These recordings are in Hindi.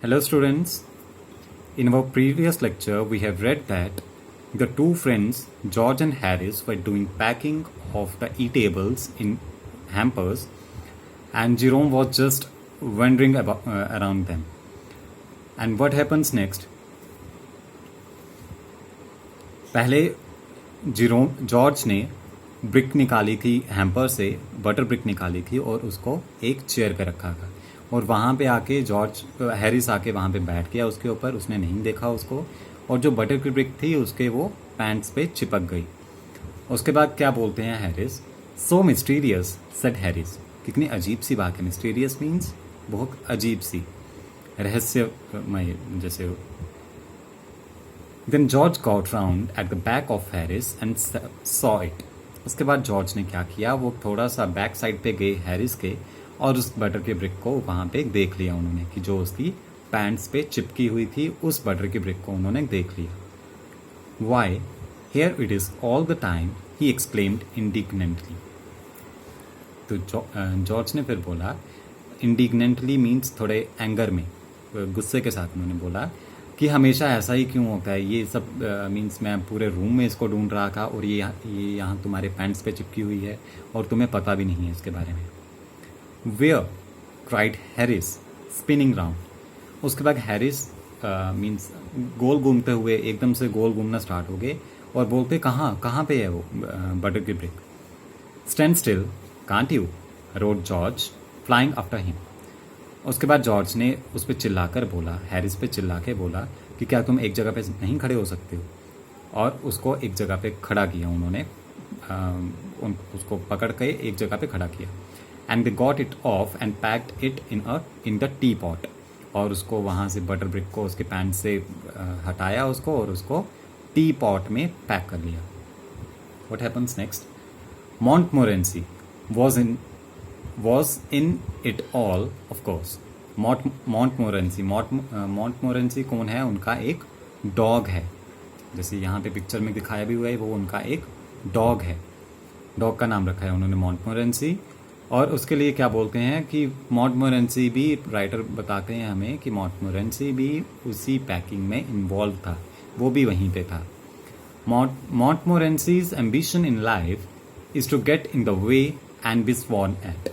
Hello, students. In our previous lecture, we have read that the two friends, George and Harris, were doing packing of the eatables in hampers, and Jerome was just wandering around them. And what happens next? पहले जॉर्ज ने ब्रिक निकाली थी हैम्पर से, बटर ब्रिक निकाली थी और उसको एक चेयर पे रखा था और वहाँ पे आके हैरिस आके वहाँ पे बैठ गया उसके ऊपर। उसने नहीं देखा उसको और जो बटर की ब्रिक थी उसके वो पैंट्स पे चिपक गई। उसके बाद क्या बोलते हैं हैरिस, सो मिस्टीरियस सेड हैरिस। कितनी अजीब सी बात है, मिस्टीरियस मीन्स बहुत अजीब सी, रहस्यमय जैसे। Then George got round at the back of Harris and saw it. उसके बाद जॉर्ज ने क्या किया, वो थोड़ा सा बैक साइड पे गए हैरिस के और उस बटर के ब्रिक को वहाँ पे देख लिया उन्होंने कि जो उसकी पैंट्स पे चिपकी हुई थी उस बटर की ब्रिक को उन्होंने देख लिया। Why? Here it is all the time, he exclaimed indignantly. तो जॉर्ज ने फिर बोला, indignantly means थोड़े एंगर में, गुस्से के साथ उन्होंने बोला कि हमेशा ऐसा ही क्यों होता है, ये सब मीन्स मैं पूरे रूम में इसको ढूंढ रहा था और ये यहाँ तुम्हारे पैंट्स पे चिपकी हुई है और तुम्हें पता भी नहीं है इसके बारे में। Where cried Harris spinning round. उसके बाद हैरिस मीन्स गोल घूमते हुए एकदम से गोल घूमना स्टार्ट हो गए और बोलते कहाँ पे है वो बटर की brick. Stand still can't you road George flying after him. उसके बाद जॉर्ज ने उस पर चिल्लाकर बोला, हैरिस पे चिल्ला के बोला कि क्या तुम एक जगह पे नहीं खड़े हो सकते हो, और उसको एक जगह पे खड़ा किया उन्होंने, उसको पकड़ के एक जगह पे खड़ा किया। And they got it of and packed it in the T pot. और उसको वहाँ से बटर ब्रिक को उसके पैंट से हटाया उसको और उसको टी पॉट में पैक कर लिया। What happens next? मॉन्टमोरेंसी was in it all, of course. मॉन्टमोरेंसी कौन है? उनका एक डॉग है, जैसे यहाँ पे पिक्चर में दिखाया भी हुआ है, वो उनका एक डॉग है, डॉग का नाम रखा है उन्होंने मॉन्टमोरेंसी। और उसके लिए क्या बोलते हैं कि मॉन्टमोरेंसी भी, राइटर बताते हैं हमें कि मॉन्टमोरेंसी भी उसी पैकिंग में इन्वॉल्व था, वो भी वहीं पे था। Montmorency's ambition in life is to get in the way and be sworn at.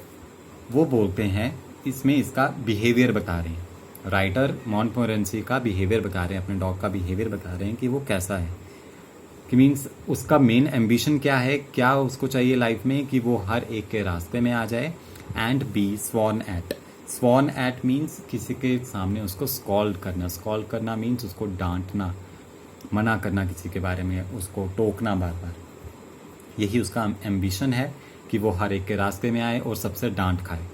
वो बोलते हैं, इसमें इसका बिहेवियर बता रहे हैं, राइटर मॉन्टमोरेंसी का बिहेवियर बता रहे हैं, अपने डॉग का बिहेवियर बता रहे हैं कि वो कैसा है, कि मीन्स उसका मेन एम्बिशन क्या है, क्या उसको चाहिए लाइफ में कि वो हर एक के रास्ते में आ जाए। And be sworn at. Sworn at means किसी के सामने उसको स्कॉल्ड करना मीन्स उसको डांटना, मना करना किसी के बारे में, उसको टोकना बार बार। यही उसका एम्बिशन है कि वो हर एक के रास्ते में आए और सबसे डांट खाए।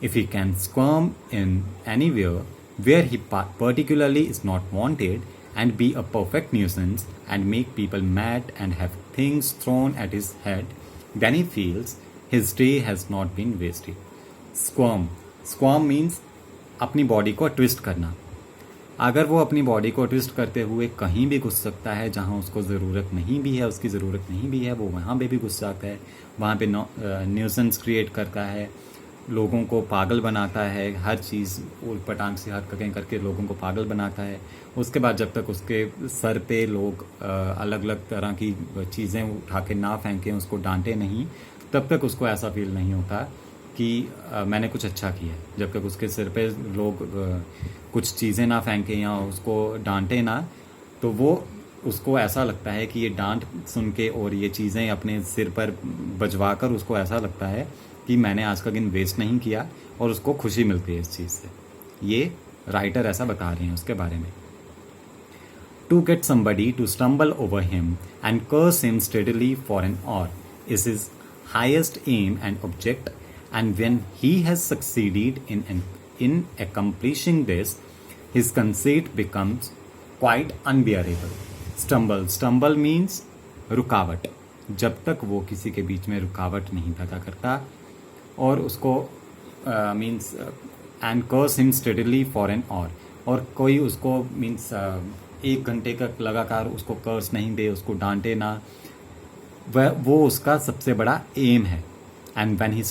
If he can squirm in anywhere where he particularly is not wanted and be a perfect nuisance and make people mad and have things thrown at his head, then he feels his day has not been wasted. Squirm means अपनी बॉडी को ट्विस्ट करना। अगर वो अपनी बॉडी को ट्विस्ट करते हुए कहीं भी घुस सकता है जहाँ उसको ज़रूरत नहीं भी है, उसकी ज़रूरत नहीं भी है, वो वहाँ पे भी घुस जाता है, वहाँ पे न्यूसेंस क्रिएट करता है, लोगों को पागल बनाता है, हर चीज़ उलट पटांग से हरकतें करके लोगों को पागल बनाता है। उसके बाद जब तक उसके सर पे लोग अलग अलग तरह की चीज़ें उठा के ना फेंकें, उसको डांटे नहीं, तब तक उसको ऐसा फील नहीं होता कि मैंने कुछ अच्छा किया है। जब तक उसके सिर पे लोग कुछ चीज़ें ना फेंकें या उसको डांटे ना, तो वो उसको ऐसा लगता है कि ये डांट सुन के और ये चीज़ें अपने सिर पर बजवा कर उसको ऐसा लगता है कि मैंने आज का दिन वेस्ट नहीं किया और उसको खुशी मिलती है इस चीज़ से। ये राइटर ऐसा बता रहे हैं उसके बारे में। To get somebody to stumble over him and curse him steadily for an hour is his highest aim and object, and when he has succeeded in accomplishing this, his conceit becomes quite unbearable. Stumble means रुकावट। जब तक वो किसी के बीच में रुकावट नहीं पैदा करता और उसको means and curse him steadily for an hour, और कोई उसको मीन्स 1 घंटे का लगातार उसको कर्स नहीं दे, उसको डांटे ना, वो उसका सबसे बड़ा एम है। And when he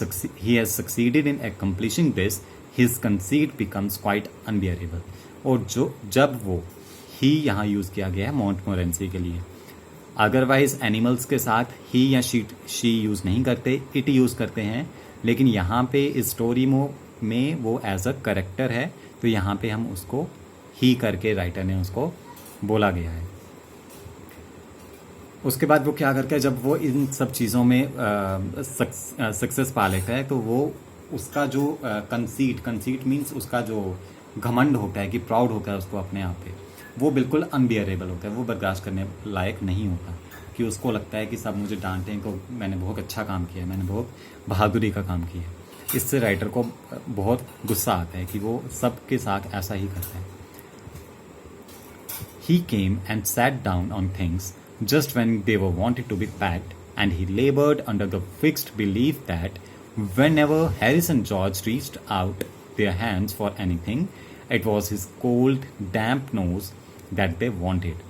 has succeeded in accomplishing this, his conceit becomes quite unbearable. और जब वो ही यहाँ यूज़ किया गया है मॉन्टमोरेंसी के लिए। अदरवाइज एनिमल्स के साथ ही या शी यूज़ नहीं करते, इट यूज़ करते हैं, लेकिन यहाँ पे इस स्टोरी में वो एज अ करेक्टर है, तो यहाँ पे हम उसको ही करके राइटर ने उसको बोला गया है। उसके बाद वो क्या करता है, जब वो इन सब चीज़ों में सक्सेस पा लेता है, तो वो उसका जो कंसीट मीन्स उसका जो घमंड होता है कि प्राउड होता है उसको अपने आप पे, वो बिल्कुल अनबियरेबल होता है, वो बर्दाश्त करने लायक नहीं होता। कि उसको लगता है कि सब मुझे डांटें तो मैंने बहुत अच्छा काम किया है, मैंने बहुत बहादुरी का काम किया है। इससे राइटर को बहुत गुस्सा आता है कि वो सबके साथ ऐसा ही करता है। He came and sat down on things just when they were wanted to be packed, and he labored under the fixed belief that whenever Harris and George reached out their hands for anything, it was his cold, damp nose that they wanted.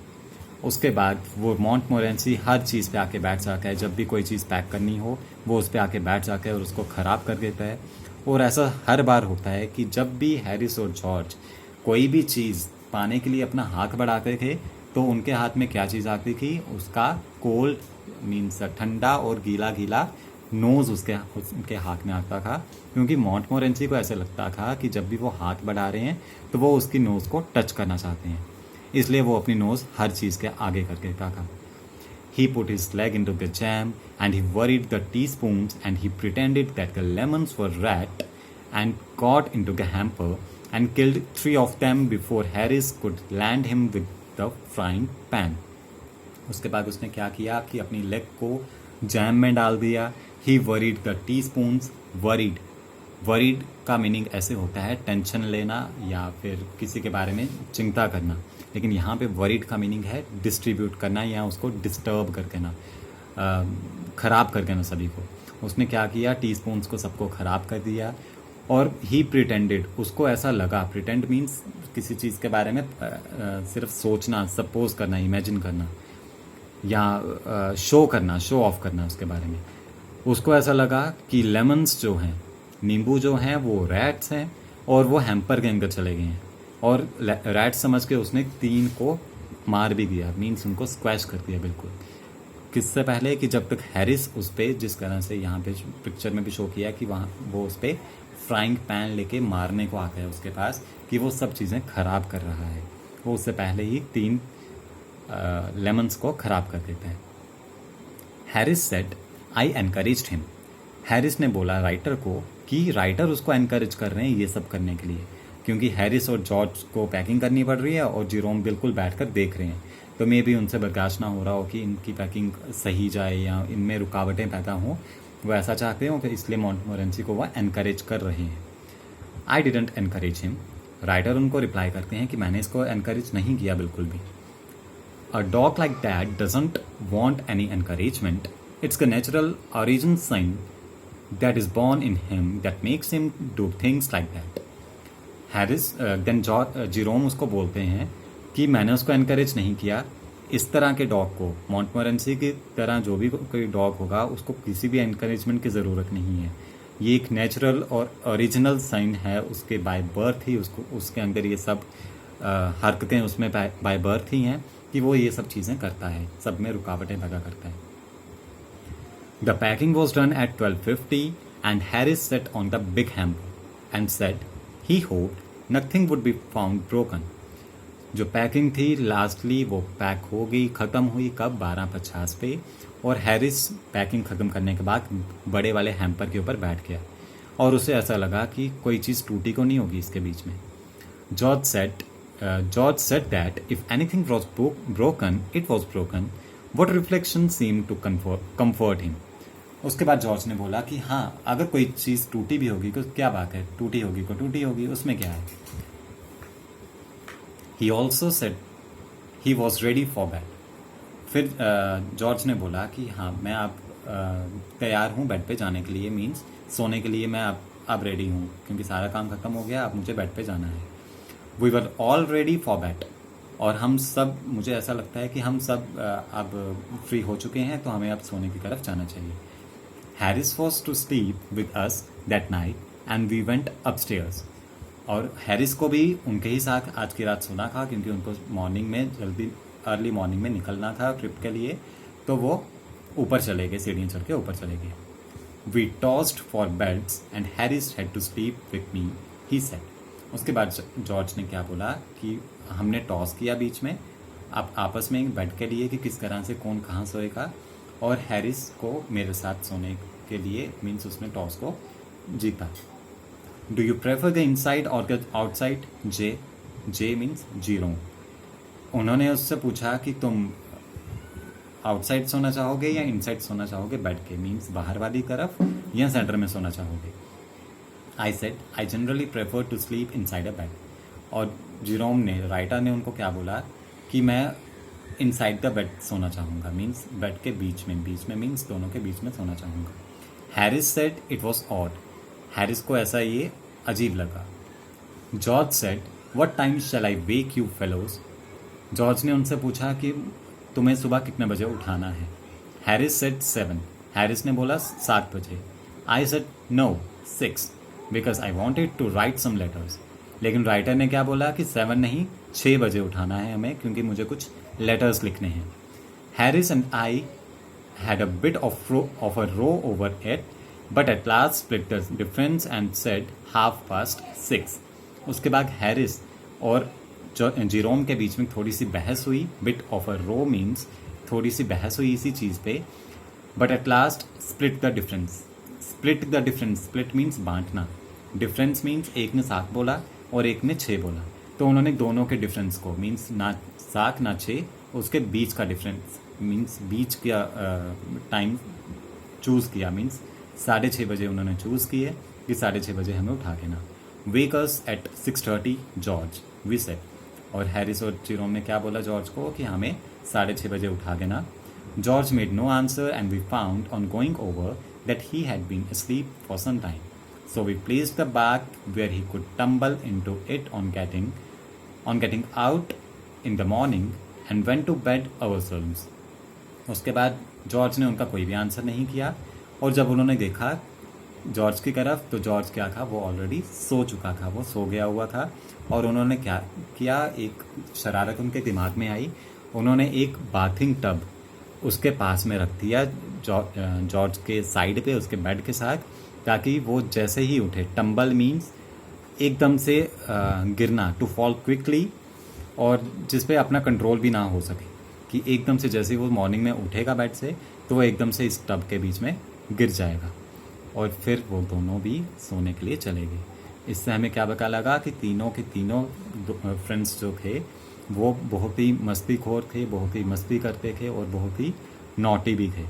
उसके बाद वो मॉन्टमोरेंसी हर चीज़ पे आके बैठ जाता है, जब भी कोई चीज़ पैक करनी हो वो उस पर आके बैठ जाता है और उसको ख़राब कर देता है। और ऐसा हर बार होता है कि जब भी हैरिस और जॉर्ज कोई भी चीज़ पाने के लिए अपना हाथ बढ़ाते थे, तो उनके हाथ में क्या चीज़ आती थी, उसका कोल्ड मीन्स ठंडा और गीला गीला नोज़ उनके हाथ में आता था। क्योंकि मॉन्टमोरेंसी को ऐसे लगता था कि जब भी वो हाथ बढ़ा रहे हैं तो वो उसकी नोज़ को टच करना चाहते हैं, इसलिए वो अपनी नोज़ हर चीज़ के आगे कर देता था। He put his leg into the jam and he worried the teaspoons and he pretended that the lemons were rat and got into the hamper and killed 3 of them before Harris could land him with the frying pan. उसके बाद उसने क्या किया कि अपनी लेग को जैम में डाल दिया। He worried the teaspoons. worried का मीनिंग ऐसे होता है टेंशन लेना या फिर किसी के बारे में चिंता करना, लेकिन यहाँ पे worried का मीनिंग है डिस्ट्रीब्यूट करना या उसको डिस्टर्ब कर देना, ख़राब कर देना सभी को। उसने क्या किया, टीस्पून्स को सबको ख़राब कर दिया। और ही प्रिटेंडेड, उसको ऐसा लगा, प्रिटेंड मीन्स किसी चीज़ के बारे में सिर्फ सोचना, सपोज करना, इमेजिन करना या शो ऑफ करना उसके बारे में। उसको ऐसा लगा कि लेमन्स जो हैं, नींबू जो हैं, वो रैट्स हैं और वो हैम्पर के अंदर चले गए हैं। और रैट समझ के उसने 3 को मार भी दिया, मीन्स उनको स्क्वैश कर दिया बिल्कुल। किससे पहले कि जब तक हैरिस उस पर, जिस तरह से यहाँ पे पिक्चर में भी शो किया कि वहाँ वो उस पर फ्राइंग पैन लेके मारने को आता है उसके पास, कि वो सब चीज़ें ख़राब कर रहा है, वो उससे पहले ही 3 लेमन्स को ख़राब कर देता है। Harris said I encouraged him. Harris ने बोला राइटर को कि राइटर उसको एनकरेज कर रहे हैं ये सब करने के लिए, क्योंकि हैरिस और जॉर्ज को पैकिंग करनी पड़ रही है और जेरोम बिल्कुल बैठकर देख रहे हैं, तो मे भी उनसे बर्दाश्त ना हो रहा हो कि इनकी पैकिंग सही जाए या इनमें रुकावटें पैदा हों, वो ऐसा चाहते हो, फिर इसलिए मॉन्टमोरेंसी को वह एनकरेज कर रहे हैं। I didn't encourage him. Writer उनको रिप्लाई करते हैं कि मैंने इसको एनकरेज नहीं किया बिल्कुल भी। A dog like that doesn't want any encouragement, it's a natural origin sin that is born in him that makes him do things like that. Harris then Jerome उसको बोलते हैं कि मैंने उसको एनकरेज नहीं किया। इस तरह के डॉग को, मॉन्टमोरेंसी की तरह जो भी कोई डॉग होगा, उसको किसी भी एनकरेजमेंट की ज़रूरत नहीं है। ये एक नेचुरल और ओरिजिनल साइन है उसके बाय बर्थ ही, उसको उसके अंदर ये सब हरकतें उसमें बाय बर्थ ही हैं कि वो ये सब चीज़ें करता है, सब में रुकावटें पैदा करता है। The packing was done at 12:50 and Harris set on the big hamper and said he hoped nothing would be found broken. जो पैकिंग थी लास्टली वो पैक हो गई, ख़त्म हुई कब, 12:50 पे। और हैरिस पैकिंग ख़त्म करने के बाद बड़े वाले हैम्पर के ऊपर बैठ गया और उसे ऐसा लगा कि कोई चीज़ टूटी को नहीं होगी इसके बीच में। George said that if anything was broken it was broken, what reflection seem to comfort him. उसके बाद जॉर्ज ने बोला कि हाँ, अगर कोई चीज़ टूटी भी होगी तो क्या बात है, टूटी होगी को टूटी होगी, उसमें क्या है। He also said he was ready for bed. फिर जॉर्ज ने बोला कि हाँ, मैं अब तैयार हूँ बेड पे जाने के लिए, मीन्स सोने के लिए मैं अब रेडी हूँ, क्योंकि सारा काम खत्म हो गया, अब मुझे बेड पे जाना है। We were all ready for bed. और हम सब, मुझे ऐसा लगता है कि हम सब अब फ्री हो चुके हैं, तो हमें अब सोने की तरफ जाना चाहिए। Harris was to sleep with us that night and we went upstairs. और हैरिस को भी उनके ही साथ आज की रात सोना था, क्योंकि उनको मॉर्निंग में जल्दी अर्ली मॉर्निंग में निकलना था ट्रिप के लिए, तो वो ऊपर चले गए, सीढ़ियाँ चढ़ के ऊपर चले गए। We tossed for beds and Harris had to sleep with me, he said. उसके बाद जॉर्ज ने क्या बोला कि हमने टॉस किया बीच में आप आपस में एक बेड के लिए कि किस तरह से कौन कहाँ सोएगा, और हैरिस को मेरे साथ सोने के लिए मीन्स उसने टॉस को जीता। Do you prefer the inside or the outside? J means zero. उन्होंने उससे पूछा कि तुम आउटसाइड सोना चाहोगे या इनसाइड सोना चाहोगे बेड के, मीन्स बाहर वाली तरफ या सेंटर में सोना चाहोगे। I said I generally prefer to sleep inside a bed. और जीरोम ने, राइटर ने उनको क्या बोला कि मैं इनसाइड द बेड सोना चाहूँगा, मीन्स बेड के बीच में मीन्स दोनों के बीच में सोना चाहूँगा। Harris said it was odd. Harris को ऐसा ये अजीब लगा। George said what time shall I wake you fellows? George ने उनसे पूछा कि तुम्हें सुबह कितने बजे उठाना है। Harris said 7। हैरिस ने बोला 7 बजे। I said no 6 because I wanted to write some letters. लेकिन राइटर ने क्या बोला कि 7 नहीं 6 बजे उठाना है हमें, क्योंकि मुझे कुछ लेटर्स लिखने हैं। Harris and I had a bit of a row over it, but at last split the difference and said 6:30. उसके बाद हैरिस और जीरोम के बीच में थोड़ी सी बहस हुई। Bit of a row means थोड़ी सी बहस हुई इसी चीज़ पे, but at last split the difference. Split means बांटना, डिफरेंस मीन्स एक ने 7 बोला और एक ने 6 बोला, तो उन्होंने दोनों के डिफरेंस को मीन्स ना 7 ना 6 उसके बीच का डिफरेंस मीन्स बीच का टाइम चूज़ किया, मीन्स 6:30 बजे उन्होंने चूज़ किए कि 6:30 बजे हमें उठा देना। Wake us at 6:30 George, we said. और हैरिस और जीरोम ने क्या बोला जॉर्ज को कि हमें 6:30 बजे उठा देना। George made no answer and we found on going over that he had been asleep for some time. So we placed the bag where he could tumble into it on getting out in the morning and went to bed ourselves. उसके बाद जॉर्ज ने उनका कोई भी आंसर नहीं किया, और जब उन्होंने देखा जॉर्ज की तरफ तो जॉर्ज क्या था, वो ऑलरेडी सो चुका था, वो सो गया हुआ था। और उन्होंने क्या किया, एक शरारत उनके दिमाग में आई, उन्होंने एक बाथिंग टब उसके पास में रख दिया जॉर्ज के साइड पे उसके बेड के साथ, ताकि वो जैसे ही उठे, टम्बल मीन्स एकदम से गिरना, टू फॉल क्विकली, और जिस पे अपना कंट्रोल भी ना हो सके, कि एकदम से जैसे ही वो मॉर्निंग में उठेगा बेड से तो वो एकदम से इस टब के बीच में गिर जाएगा। और फिर वो दोनों भी सोने के लिए चले गए। इससे हमें क्या पता लगा कि तीनों के तीनों फ्रेंड्स जो थे वो बहुत ही मस्तीखोर थे, बहुत ही मस्ती करते थे और बहुत ही नॉटी भी थे।